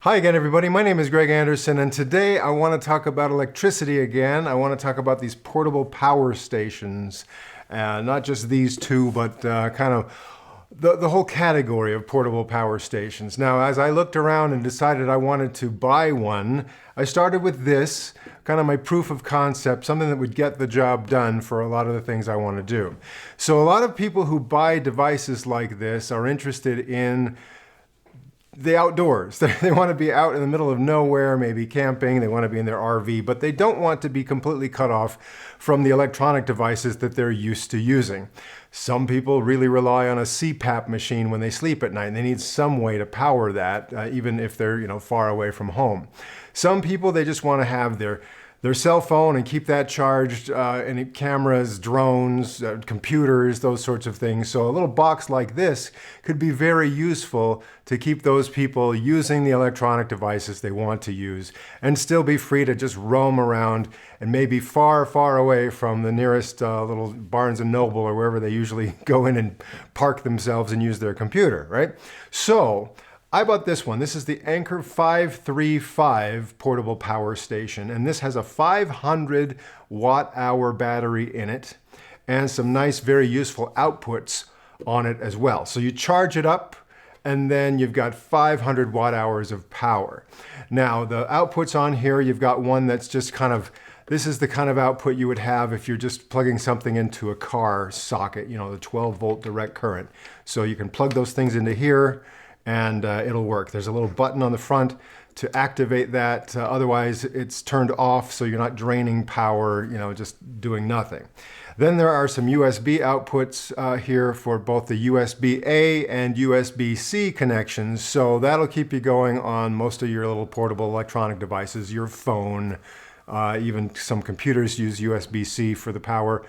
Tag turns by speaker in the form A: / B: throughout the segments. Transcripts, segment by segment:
A: Hi again, everybody. My name is Greg Anderson, and today I want to talk about electricity again. I want to talk about these portable power stations. Not just these two, but kind of the whole category of portable power stations. Now, as I looked around and decided I wanted to buy one, I started with this, kind of my proof of concept, something that would get the job done for a lot of the things I want to do. So a lot of people who buy devices like this are interested in the outdoors. They want to be out in the middle of nowhere, maybe camping, they want to be in their RV, but they don't want to be completely cut off from the electronic devices that they're used to using. Some people really rely on a CPAP machine when they sleep at night, and they need some way to power that, even if they're far away from home. Some people, they just want to have their cell phone and keep that charged, and cameras, drones, computers, those sorts of things. So a little box like this could be very useful to keep those people using the electronic devices they want to use and still be free to just roam around and maybe far, far away from the nearest little Barnes & Noble or wherever they usually go in and park themselves and use their computer, right? So I bought this one. This is the Anker 535 portable power station, and this has a 500 watt-hour battery in it and some nice, very useful outputs on it as well. So you charge it up, and then you've got 500 watt-hours of power. Now, the outputs on here, you've got one that's just kind of, this is the kind of output you would have if you're just plugging something into a car socket, the 12-volt direct current. So you can plug those things into here, and it'll work. There's a little button on the front to activate that. Otherwise, it's turned off, so you're not draining power, just doing nothing. Then there are some USB outputs here for both the USB-A and USB-C connections. So that'll keep you going on most of your little portable electronic devices, your phone. Even some computers use USB-C for the power.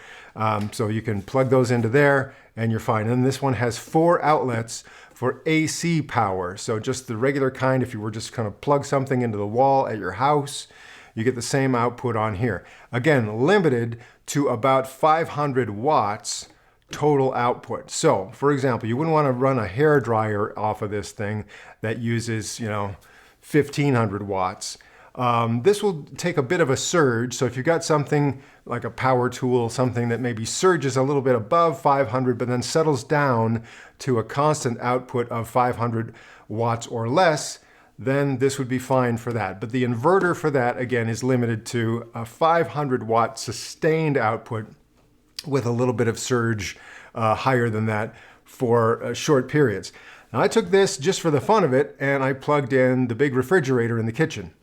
A: So you can plug those into there and you're fine. And this one has 4 outlets for AC power. So just the regular kind, if you were just kind of plug something into the wall at your house, you get the same output on here. Again, limited to about 500 watts total output. So for example, you wouldn't want to run a hair dryer off of this thing that uses, 1500 watts. This will take a bit of a surge, so if you've got something like a power tool, something that maybe surges a little bit above 500 but then settles down to a constant output of 500 watts or less, then this would be fine for that. But the inverter for that, again, is limited to a 500 watt sustained output with a little bit of surge higher than that for short periods. Now, I took this just for the fun of it, and I plugged in the big refrigerator in the kitchen.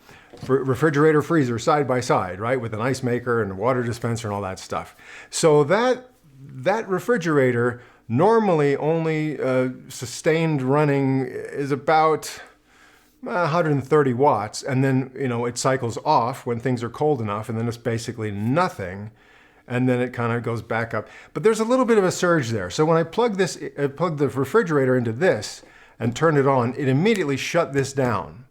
A: Refrigerator, freezer, side by side, right? With an ice maker and a water dispenser and all that stuff. So that refrigerator normally only sustained running is about 130 watts. And then, it cycles off when things are cold enough, and then it's basically nothing. And then it kind of goes back up. But there's a little bit of a surge there. So when I plugged the refrigerator into this and turned it on, it immediately shut this down.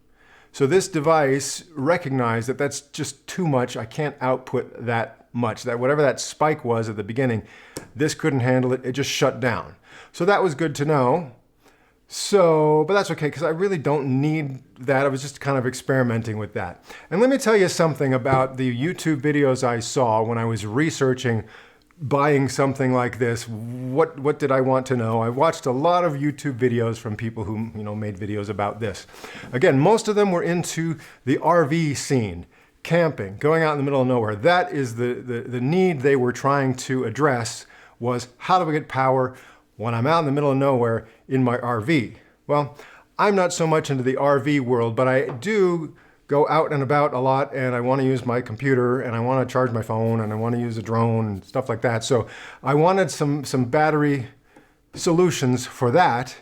A: So this device recognized that that's just too much. I can't output that much. That whatever that spike was at the beginning, this couldn't handle it. It just shut down. So that was good to know. But that's okay, because I really don't need that. I was just kind of experimenting with that. And let me tell you something about the YouTube videos I saw when I was researching buying something like this. What did I want to know? I watched a lot of YouTube videos from people who made videos about this. Again, most of them were into the RV scene, camping, going out in the middle of nowhere. That is the need they were trying to address, was how do I get power when I'm out in the middle of nowhere in my RV? Well, I'm not so much into the RV world, but I do go out and about a lot, and I want to use my computer, and I want to charge my phone, and I want to use a drone and stuff like that. So I wanted some battery solutions for that,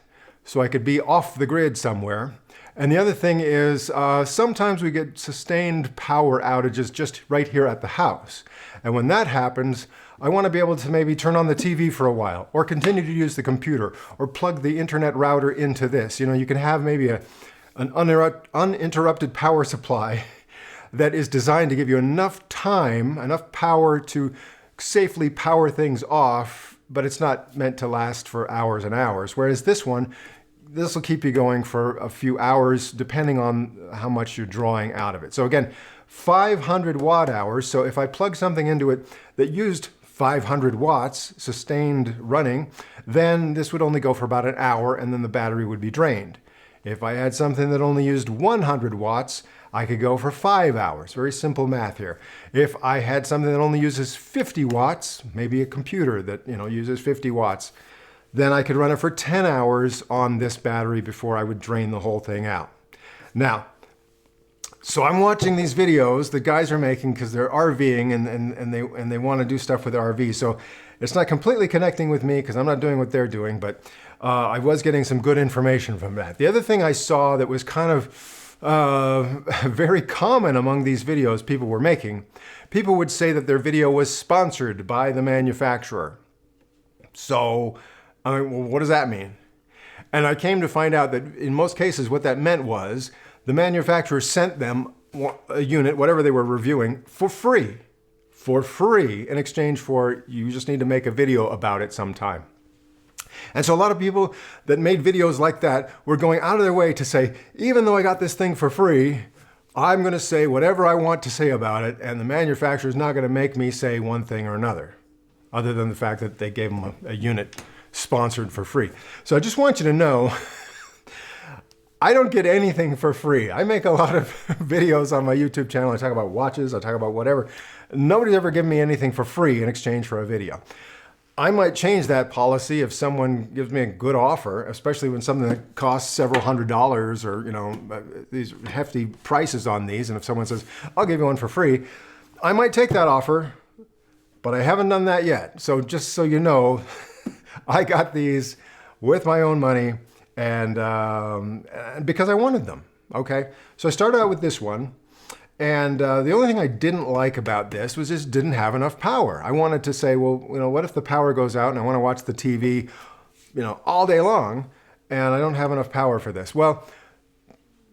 A: so I could be off the grid somewhere. And the other thing is, sometimes we get sustained power outages just right here at the house. And when that happens, I want to be able to maybe turn on the TV for a while, or continue to use the computer, or plug the internet router into this. You can have maybe an uninterrupted power supply that is designed to give you enough time, enough power to safely power things off, but it's not meant to last for hours and hours. Whereas this one, this will keep you going for a few hours depending on how much you're drawing out of it. So again, 500 watt hours. So if I plug something into it that used 500 watts sustained running, then this would only go for about an hour and then the battery would be drained. If I had something that only used 100 watts, I could go for 5 hours. Very simple math here. If I had something that only uses 50 watts, maybe a computer that uses 50 watts, then I could run it for 10 hours on this battery before I would drain the whole thing out. Now, so I'm watching these videos the guys are making because they're RVing and they want to do stuff with their RV. So it's not completely connecting with me because I'm not doing what they're doing, but I was getting some good information from that. The other thing I saw that was kind of very common among these videos people were making, people would say that their video was sponsored by the manufacturer. So, I mean, well, what does that mean? And I came to find out that in most cases what that meant was the manufacturer sent them a unit, whatever they were reviewing, for free in exchange for you just need to make a video about it sometime. And so a lot of people that made videos like that were going out of their way to say, even though I got this thing for free, I'm going to say whatever I want to say about it, and the manufacturer is not going to make me say one thing or another, other than the fact that they gave them a unit sponsored for free. So I just want you to know, I don't get anything for free. I make a lot of videos on my YouTube channel. I talk about watches, I talk about whatever. Nobody's ever given me anything for free in exchange for a video. I might change that policy if someone gives me a good offer, especially when something that costs several $100s or, these hefty prices on these. And if someone says, I'll give you one for free, I might take that offer, but I haven't done that yet. So just so you know, I got these with my own money and because I wanted them, okay? So I started out with this one. And the only thing I didn't like about this was this didn't have enough power. I wanted to say, well, what if the power goes out and I want to watch the TV, all day long, and I don't have enough power for this? Well,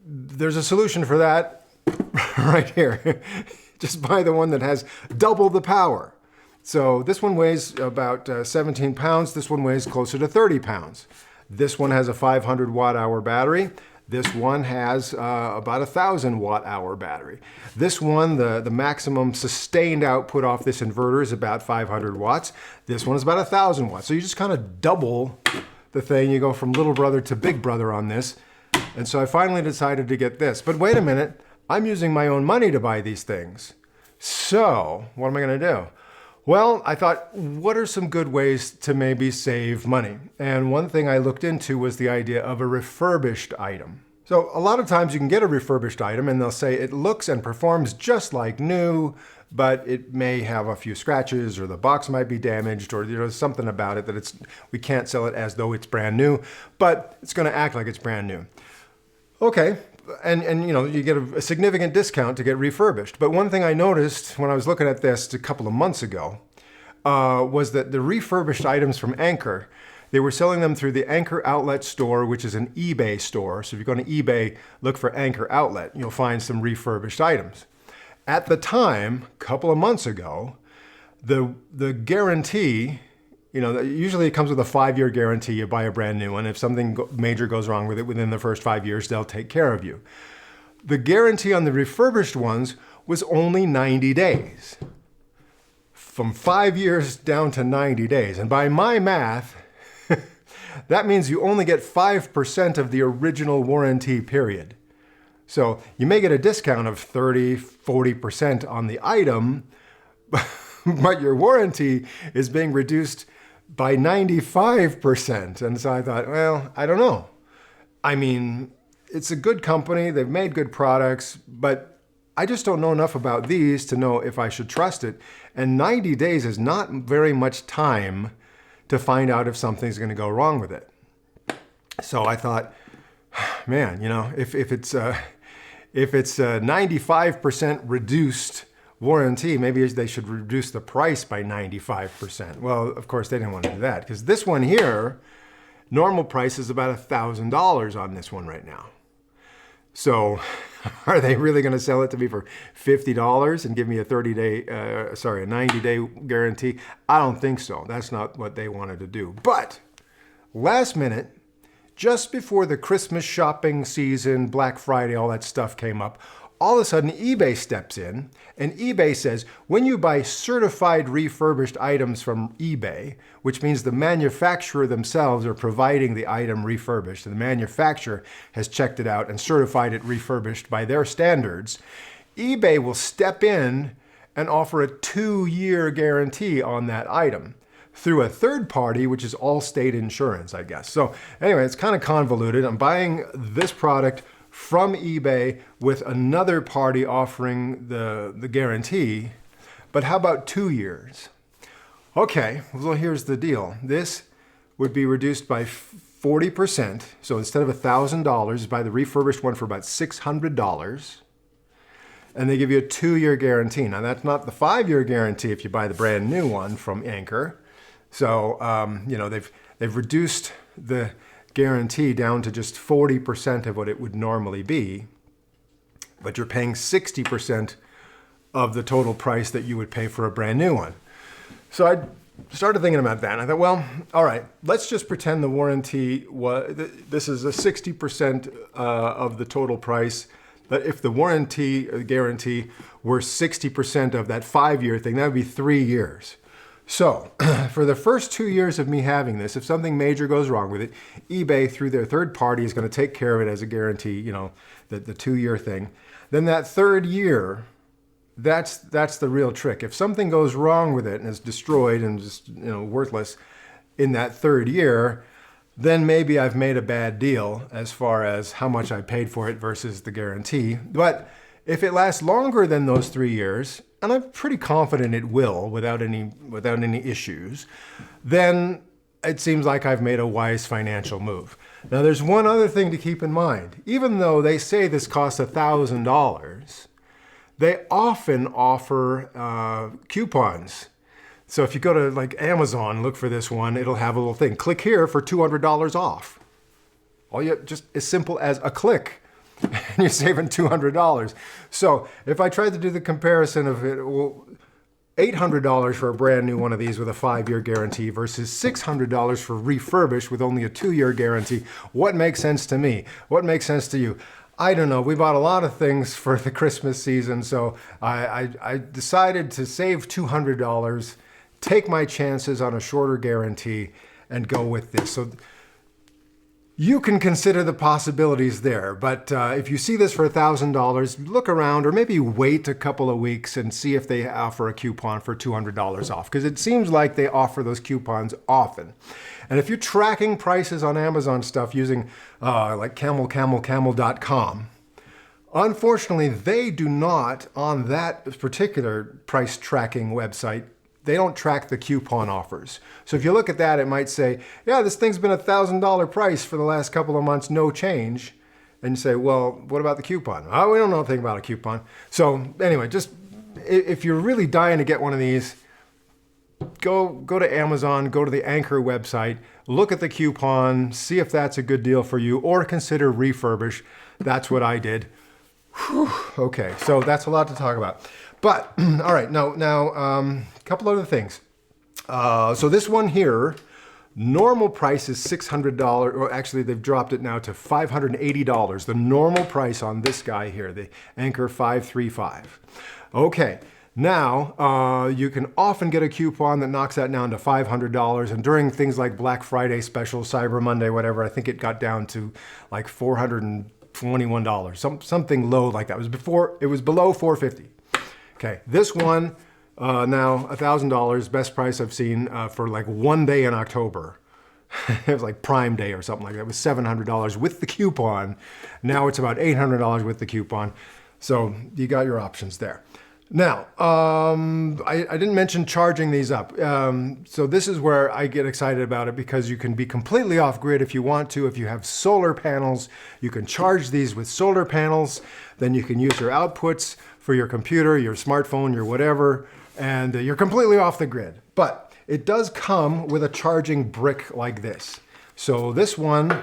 A: there's a solution for that right here. Just buy the one that has double the power. So this one weighs about 17 pounds. This one weighs closer to 30 pounds. This one has a 500 watt hour battery. This one has about 1,000 watt hour battery. This one, the maximum sustained output off this inverter is about 500 watts. This one is about 1,000 watts. So you just kind of double the thing. You go from little brother to big brother on this. And so I finally decided to get this. But wait a minute, I'm using my own money to buy these things. So what am I going to do? Well, I thought, what are some good ways to maybe save money? And one thing I looked into was the idea of a refurbished item. So a lot of times you can get a refurbished item and they'll say it looks and performs just like new, but it may have a few scratches or the box might be damaged or there's something about it that we can't sell it as though it's brand new, but it's going to act like it's brand new. Okay. And you get a significant discount to get refurbished. But one thing I noticed when I was looking at this a couple of months ago was that the refurbished items from Anker, they were selling them through the Anker outlet store, which is an eBay store. So if you go to eBay, look for Anker outlet, you'll find some refurbished items. At the time, a couple of months ago, the guarantee, usually it comes with a 5-year guarantee. You buy a brand new one. If something major goes wrong with it within the first 5 years, they'll take care of you. The guarantee on the refurbished ones was only 90 days. From 5 years down to 90 days. And by my math, that means you only get 5% of the original warranty period. So you may get a discount of 30, 40% on the item, but your warranty is being reduced by 95%. And so I thought, well, I don't know. I mean, it's a good company. They've made good products, but I just don't know enough about these to know if I should trust it. And 90 days is not very much time to find out if something's going to go wrong with it. So I thought, man, if it's 95% reduced warranty, maybe they should reduce the price by 95%. Well, of course, they didn't want to do that because this one here, normal price is about $1,000 on this one right now. So are they really going to sell it to me for $50 and give me a 90-day guarantee? I don't think so. That's not what they wanted to do. But last minute, just before the Christmas shopping season, Black Friday, all that stuff came up, all of a sudden eBay steps in and eBay says, when you buy certified refurbished items from eBay, which means the manufacturer themselves are providing the item refurbished, and the manufacturer has checked it out and certified it refurbished by their standards, eBay will step in and offer a 2-year guarantee on that item through a third party, which is Allstate Insurance, I guess. So anyway, it's kind of convoluted. I'm buying this product from eBay with another party offering the guarantee, but how about 2 years? Okay, well, here's the deal. This would be reduced by 40%. So instead of $1,000, buy the refurbished one for about $600. And they give you a 2-year guarantee. Now that's not the 5-year guarantee if you buy the brand new one from Anker. So, you know, they've reduced the guarantee down to just 40% of what it would normally be, but you're paying 60% of the total price that you would pay for a brand new one. So I started thinking about that, and I thought, well, all right, let's just pretend the warranty was, this is a 60% of the total price. But if the warranty guarantee were 60% of that 5-year thing, that would be 3 years. So for the first 2 years of me having this, if something major goes wrong with it, eBay through their third party is going to take care of it as a guarantee, you know, the 2-year thing. Then that 3rd year, that's the real trick. If something goes wrong with it and is destroyed and just, you know, worthless in that 3rd year, then maybe I've made a bad deal as far as how much I paid for it versus the guarantee. But if it lasts longer than those 3 years, and I'm pretty confident it will without any issues, then it seems like I've made a wise financial move. Now there's one other thing to keep in mind. Even though they say this costs $1,000, they often offer coupons. So if you go to like Amazon, look for this one, it'll have a little thing. Click here for $200 off. All you just as simple as a click. And you're saving $200. So if I tried to do the comparison of it, well, $800 for a brand new one of these with a 5-year guarantee versus $600 for refurbished with only a 2-year guarantee, what makes sense to me? What makes sense to you? I don't know. We bought a lot of things for the Christmas season, so I decided to save $200, take my chances on a shorter guarantee, and go with this. So you can consider the possibilities there, but if you see this for $1,000, look around or maybe wait a couple of weeks and see if they offer a coupon for $200 off, because it seems like they offer those coupons often. And if you're tracking prices on Amazon stuff using like camel.com, unfortunately, they do not, on that particular price tracking website, they don't track the coupon offers. So if you look at that, it might say, yeah, this thing's been $1,000 price for the last couple of months, no change. And you say, well, what about the coupon? Oh, we don't know anything about a coupon. So anyway, just if you're really dying to get one of these, go to Amazon, go to the Anker website, look at the coupon, see if that's a good deal for you, or consider Refurbished. That's what I did. Whew. Okay, so that's a lot to talk about. But, all right, now a couple other things. So this one here, normal price is $600, or actually they've dropped it now to $580. The normal price on this guy here, the Anker 535. Okay, now you can often get a coupon that knocks that down to $500, and during things like Black Friday special, Cyber Monday, whatever, I think it got down to like $421, something low like that. It was below $450. Okay, this one, now $1,000, best price I've seen for like 1 day in October. It was like Prime Day or something like that. It was $700 with the coupon. Now it's about $800 with the coupon. So you got your options there. Now, I didn't mention charging these up. So this is where I get excited about it, because you can be completely off grid if you want to. If you have solar panels, you can charge these with solar panels. Then you can use your outputs for your computer, your smartphone, your whatever, and you're completely off the grid. But it does come with a charging brick like this. So this one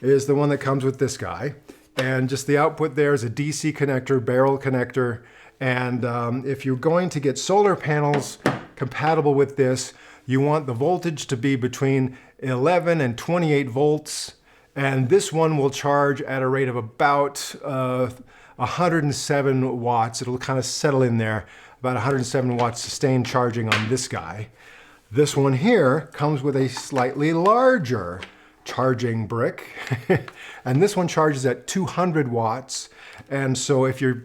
A: is the one that comes with this guy. And just the output there is a DC connector, barrel connector. And if you're going to get solar panels compatible with this, you want the voltage to be between 11 and 28 volts. And this one will charge at a rate of about 107 watts. It'll kind of settle in there, about 107 watts sustained charging on this guy. This one here comes with a slightly larger charging brick. And this one charges at 200 watts. And so if you're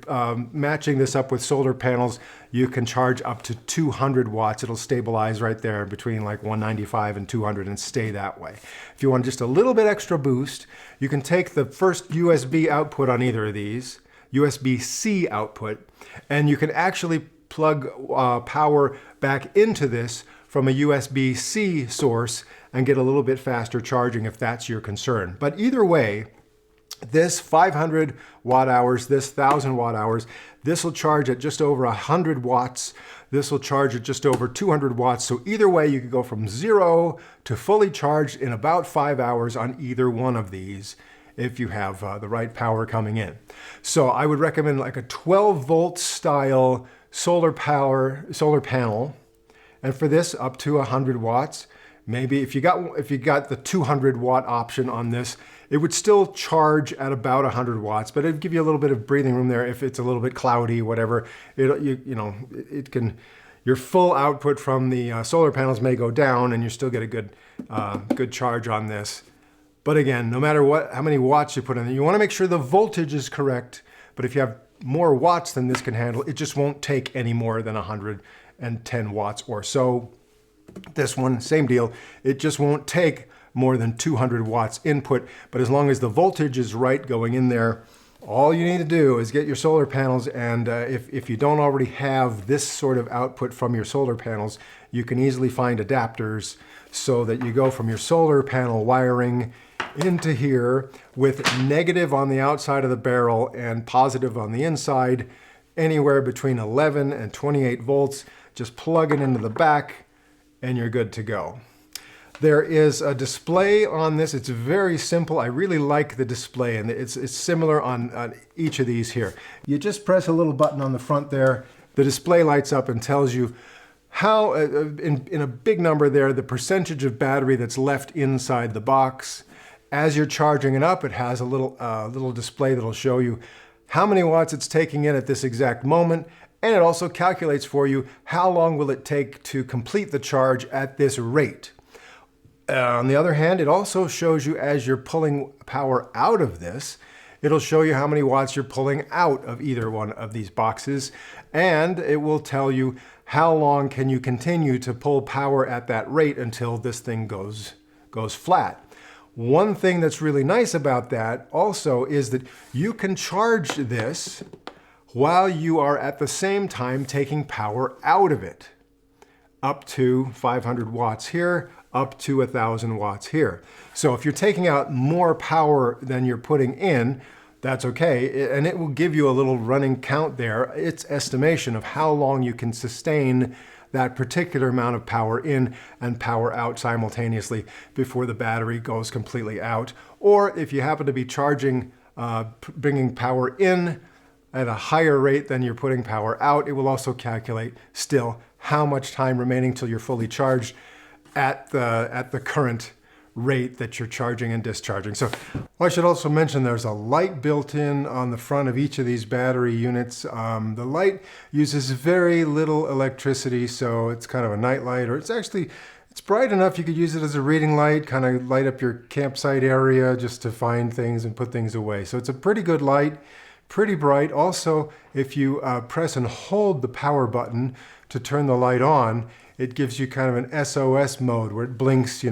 A: matching this up with solar panels, you can charge up to 200 watts. It'll stabilize right there between like 195 and 200 and stay that way. If you want just a little bit extra boost, you can take the first USB output on either of these, USB-C output, and you can actually plug power back into this from a USB-C source and get a little bit faster charging if that's your concern. But either way, this 500 watt hours, this 1000 watt hours, this will charge at just over 100 watts. This will charge at just over 200 watts. So either way, you could go from 0 to fully charged in about 5 hours on either one of these if you have the right power coming in. So I would recommend like a 12 volt style solar panel. And for this, up to 100 watts. Maybe if you got the 200 watt option on this, it would still charge at about 100 watts, but it'd give you a little bit of breathing room there if it's a little bit cloudy, whatever. Your full output from the solar panels may go down, and you still get a good charge on this. But again, no matter how many watts you put in, you want to make sure the voltage is correct. But if you have more watts than this can handle, it just won't take any more than 110 watts or so. This one, same deal. It just won't take more than 200 watts input, but as long as the voltage is right going in there, all you need to do is get your solar panels, and if you don't already have this sort of output from your solar panels, you can easily find adapters so that you go from your solar panel wiring into here with negative on the outside of the barrel and positive on the inside, anywhere between 11 and 28 volts. Just plug it into the back and you're good to go. There is a display on this. It's very simple. I really like the display, and it's similar on each of these here. You just press a little button on the front there. The display lights up and tells you how, in a big number there, the percentage of battery that's left inside the box. As you're charging it up, it has a little display that'll show you how many watts it's taking in at this exact moment. And it also calculates for you how long will it take to complete the charge at this rate. On the other hand, it also shows you as you're pulling power out of this, it'll show you how many watts you're pulling out of either one of these boxes. And it will tell you how long can you continue to pull power at that rate until this thing goes flat. One thing that's really nice about that also is that you can charge this while you are at the same time taking power out of it. Up to 500 watts here, up to 1,000 watts here. So if you're taking out more power than you're putting in, that's okay. And it will give you a little running count there. It's estimation of how long you can sustain that particular amount of power in and power out simultaneously before the battery goes completely out. Or if you happen to be charging, bringing power in at a higher rate than you're putting power out, it will also calculate still how much time remaining till you're fully charged at the current rate that you're charging and discharging. So I should also mention there's a light built in on the front of each of these battery units. The light uses very little electricity, so it's kind of a night light, or it's bright enough you could use it as a reading light, kind of light up your campsite area just to find things and put things away. So it's a pretty good light, pretty bright. Also, if you press and hold the power button to turn the light on, it gives you kind of an SOS mode where it blinks,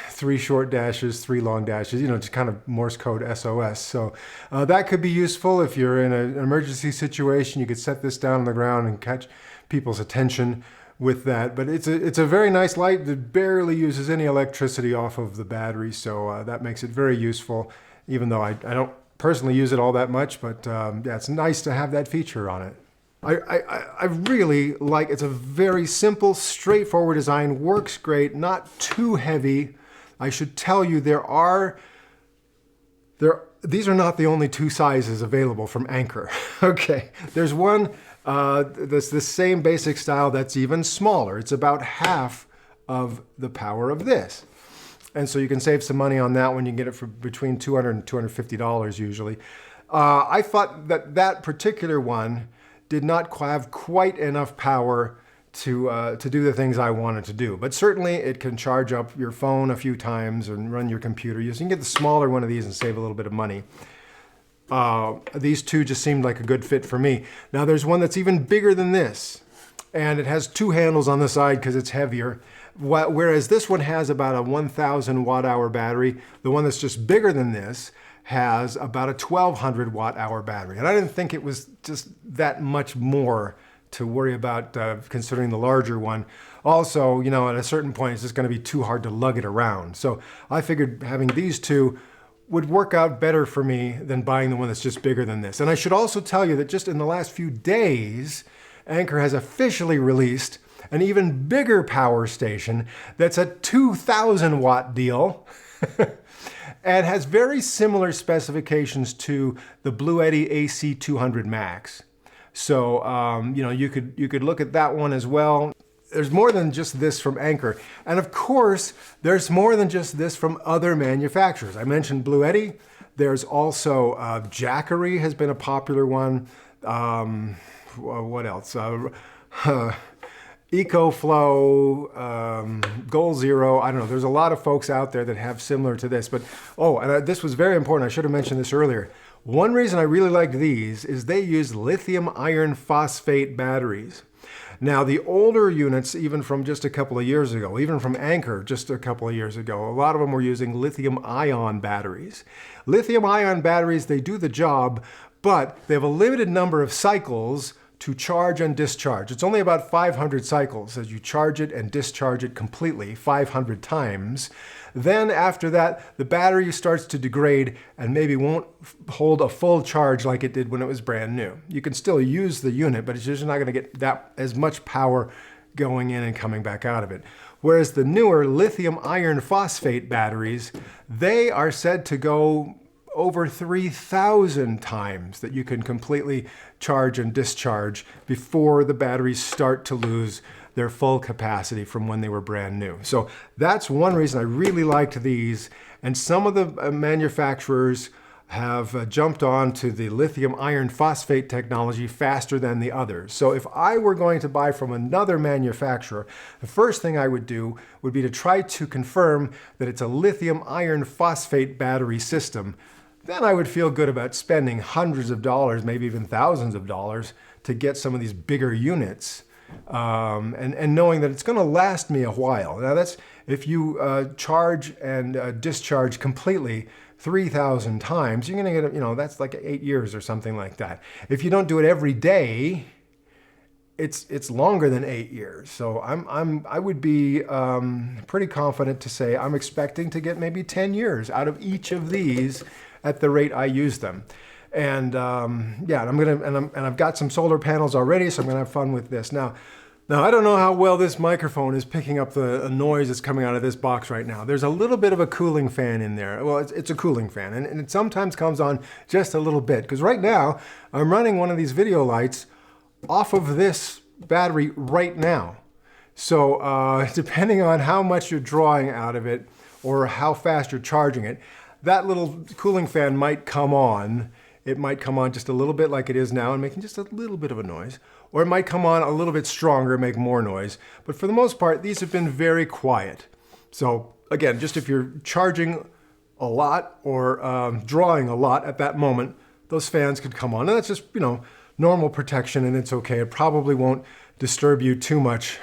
A: 3 short dashes, 3 long dashes, just kind of Morse code SOS. So that could be useful if you're in an emergency situation. You could set this down on the ground and catch people's attention with that. But it's a very nice light that barely uses any electricity off of the battery. So that makes it very useful, even though I don't personally use it all that much. But yeah, it's nice to have that feature on it. I really like, it's a very simple, straightforward design, works great, not too heavy. I should tell you these are not the only 2 sizes available from Anker. Okay, there's one that's the same basic style that's even smaller. It's about half of the power of this. And so you can save some money on that one. You can get it for between $200 and $250 usually. I thought that that particular one did not have quite enough power to do the things I wanted to do. But certainly it can charge up your phone a few times and run your computer. You can get the smaller one of these and save a little bit of money. These two just seemed like a good fit for me. Now there's one that's even bigger than this, and it has two handles on the side because it's heavier. Whereas this one has about a 1,000 watt-hour battery. The one that's just bigger than this has about a 1,200 watt-hour battery. And I didn't think it was just that much more to worry about considering the larger one. Also, you know, at a certain point, it's just going to be too hard to lug it around. So I figured having these two would work out better for me than buying the one that's just bigger than this. And I should also tell you that just in the last few days, Anker has officially released an even bigger power station that's a 2,000 watt deal and has very similar specifications to the Bluetti AC200 Max. So, you know, you could look at that one as well. There's more than just this from Anker. And of course, there's more than just this from other manufacturers. I mentioned Bluetti. There's also Jackery has been a popular one. What else? EcoFlow, Goal Zero. I don't know. There's a lot of folks out there that have similar to this. But, and this was very important. I should have mentioned this earlier. One reason I really like these is they use lithium iron phosphate batteries. Now, the older units, even from just a couple of years ago, even from Anker just a couple of years ago, a lot of them were using lithium ion batteries. Lithium ion batteries, they do the job, but they have a limited number of cycles to charge and discharge. It's only about 500 cycles as you charge it and discharge it completely 500 times. Then after that, the battery starts to degrade and maybe won't hold a full charge like it did when it was brand new. You can still use the unit, but it's just not going to get that as much power going in and coming back out of it. Whereas the newer lithium iron phosphate batteries, they are said to go over 3,000 times that you can completely charge and discharge before the batteries start to lose their full capacity from when they were brand new. So that's one reason I really liked these. And some of the manufacturers have jumped on to the lithium iron phosphate technology faster than the others. So if I were going to buy from another manufacturer, the first thing I would do would be to try to confirm that it's a lithium iron phosphate battery system. Then I would feel good about spending hundreds of dollars, maybe even thousands of dollars to get some of these bigger units. And knowing that it's going to last me a while. Now that's if you charge and discharge completely 3,000 times, you're going to get, you know, that's like 8 years or something like that. If you don't do it every day, it's longer than 8 years. So I would be pretty confident to say I'm expecting to get maybe 10 years out of each of these at the rate I use them. And yeah, I've got some solar panels already, so I'm gonna have fun with this. Now I don't know how well this microphone is picking up the noise that's coming out of this box right now. There's a little bit of a cooling fan in there. Well, it's a cooling fan, and it sometimes comes on just a little bit, because right now I'm running one of these video lights off of this battery right now. So depending on how much you're drawing out of it or how fast you're charging it, that little cooling fan might come on. It might come on just a little bit like it is now and making just a little bit of a noise. Or it might come on a little bit stronger and make more noise. But for the most part, these have been very quiet. So again, just if you're charging a lot or drawing a lot at that moment, those fans could come on. And that's just, you know, normal protection, and it's okay. It probably won't disturb you too much.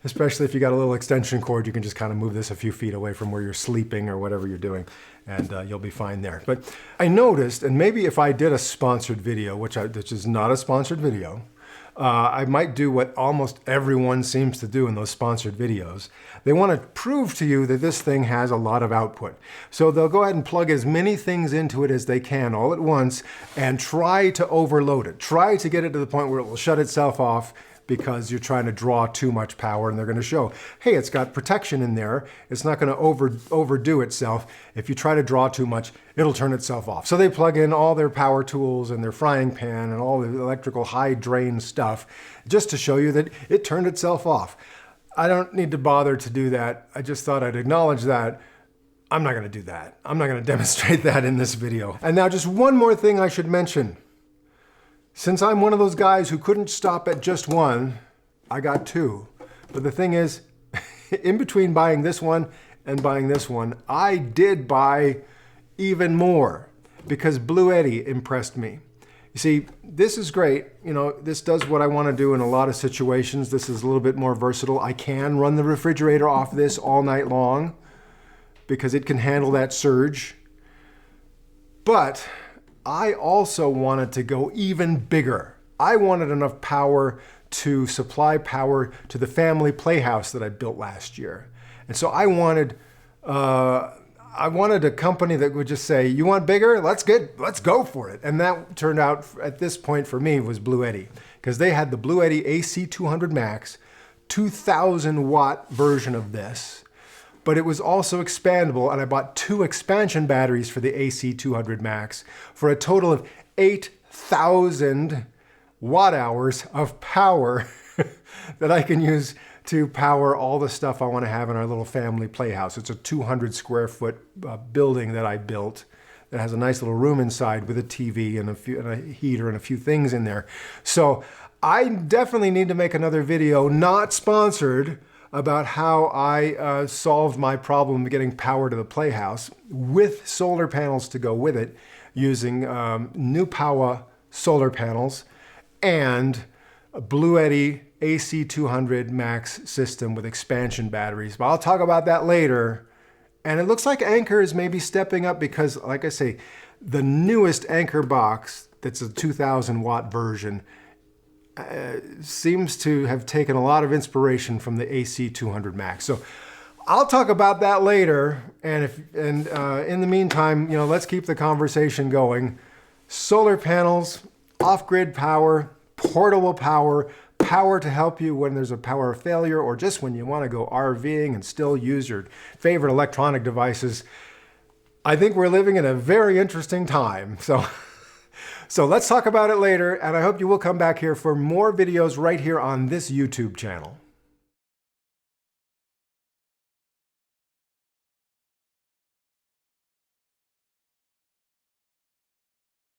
A: Especially if you got a little extension cord, you can just kind of move this a few feet away from where you're sleeping or whatever you're doing, and you'll be fine there. But I noticed, and maybe if I did a sponsored video, which is not a sponsored video, I might do what almost everyone seems to do in those sponsored videos. They want to prove to you that this thing has a lot of output. So they'll go ahead and plug as many things into it as they can all at once and try to overload it. Try to get it to the point where it will shut itself off, because you're trying to draw too much power, and they're going to show, hey, it's got protection in there. It's not going to overdo itself. If you try to draw too much, it'll turn itself off. So they plug in all their power tools and their frying pan and all the electrical high drain stuff just to show you that it turned itself off. I don't need to bother to do that. I just thought I'd acknowledge that I'm not gonna do that. I'm not gonna demonstrate that in this video. And now just one more thing I should mention. Since I'm one of those guys who couldn't stop at just one, I got two. But the thing is, in between buying this one and buying this one, I did buy even more because Bluetti impressed me. You see, this is great. You know, this does what I want to do in a lot of situations. This is a little bit more versatile. I can run the refrigerator off this all night long because it can handle that surge. But I also wanted to go even bigger. I wanted enough power to supply power to the family playhouse that I built last year. And so I wanted a company that would just say, you want bigger? Let's go for it. And that turned out at this point for me was Bluetti, because they had the Bluetti AC200 Max, 2000 watt version of this, but it was also expandable. And I bought 2 expansion batteries for the AC200 Max for a total of 8,000 watt hours of power that I can use to power all the stuff I want to have in our little family playhouse. It's a 200 square foot building that I built that has a nice little room inside with a TV and a heater and a few things in there. So I definitely need to make another video, not sponsored, about how I solved my problem getting power to the playhouse with solar panels to go with it, using new Power solar panels and a Bluetti AC200 Max system with expansion batteries. But I'll talk about that later. And it looks like Anker is maybe stepping up because, like I say, the newest Anker box, that's a 2000 watt version, seems to have taken a lot of inspiration from the AC200 Max. So I'll talk about that later. And in the meantime, you know, let's keep the conversation going. Solar panels, off-grid power, portable power, power to help you when there's a power failure or just when you want to go RVing and still use your favorite electronic devices. I think we're living in a very interesting time. So let's talk about it later, and I hope you will come back here for more videos right here on this YouTube channel.